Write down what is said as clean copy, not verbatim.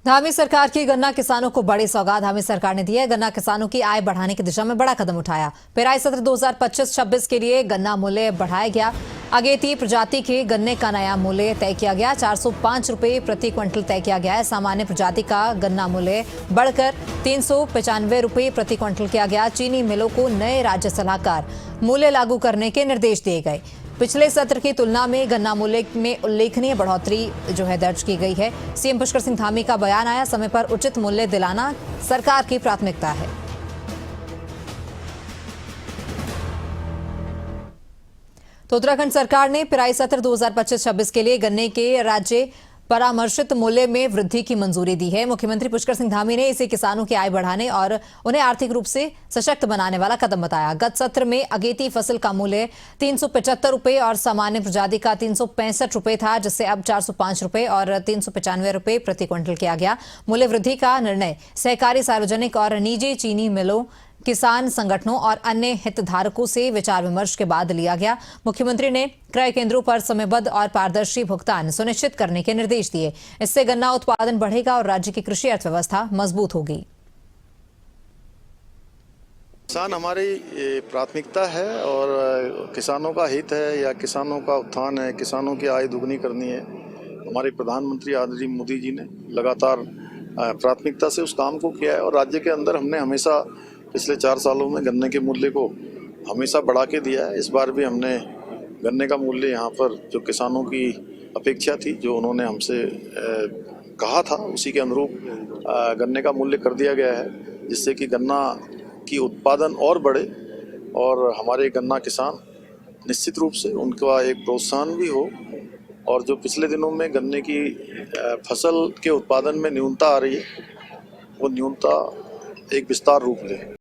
धामी सरकार की गन्ना किसानों को बड़ी सौगात धामी सरकार ने दी है। गन्ना किसानों की आय बढ़ाने की दिशा में बड़ा कदम उठाया। पेराई सत्र 2025-26 के लिए गन्ना मूल्य बढ़ाया गया। अगेती प्रजाति के गन्ने का नया मूल्य तय किया गया। 405 रुपये प्रति क्विंटल तय किया गया है। सामान्य प्रजाति का गन्ना मूल्य बढ़कर 395 रुपये प्रति क्विंटल किया गया। चीनी मिलों को नए राज्य सलाहकार मूल्य लागू करने के निर्देश दिए गए। पिछले सत्र की तुलना में गन्ना मूल्य में उल्लेखनीय बढ़ोतरी दर्ज की गई है। सीएम पुष्कर सिंह धामी का बयान आया, समय पर उचित मूल्य दिलाना सरकार की प्राथमिकता है। तो उत्तराखंड सरकार ने पेराई सत्र 2025-26 के लिए गन्ने के राज्य परामर्शित मूल्य में वृद्धि की मंजूरी दी है। मुख्यमंत्री पुष्कर सिंह धामी ने इसे किसानों की आय बढ़ाने और उन्हें आर्थिक रूप से सशक्त बनाने वाला कदम बताया। गत सत्र में अगेती फसल का मूल्य 375 रुपये और सामान्य प्रजाति का 365 रुपये था, जिससे अब 405 रुपये और 395 रुपये प्रति क्विंटल किया गया। मूल्य वृद्धि का निर्णय सहकारी, सार्वजनिक और निजी चीनी मिलों, किसान संगठनों और अन्य हितधारकों से विचार विमर्श के बाद लिया गया। मुख्यमंत्री ने क्रय केंद्रों पर समयबद्ध और पारदर्शी भुगतान सुनिश्चित करने के निर्देश दिए। इससे गन्ना उत्पादन बढ़ेगा और राज्य की कृषि अर्थव्यवस्था मजबूत होगी। किसान हमारी प्राथमिकता है और किसानों का हित है या किसानों का उत्थान है, किसानों की आय दुगनी करनी है। हमारे प्रधानमंत्री आदरणीय मोदी जी ने लगातार प्राथमिकता से उस काम को किया है और राज्य के अंदर हमने हमेशा पिछले 4 सालों में गन्ने के मूल्य को हमेशा बढ़ा के दिया है। इस बार भी हमने गन्ने का मूल्य यहाँ पर जो किसानों की अपेक्षा थी, जो उन्होंने हमसे कहा था, उसी के अनुरूप गन्ने का मूल्य कर दिया गया है, जिससे कि गन्ना की उत्पादन और बढ़े और हमारे गन्ना किसान निश्चित रूप से उनका एक प्रोत्साहन भी हो और जो पिछले दिनों में गन्ने की फसल के उत्पादन में न्यूनता आ रही है, वो न्यूनता एक विस्तार रूप ले।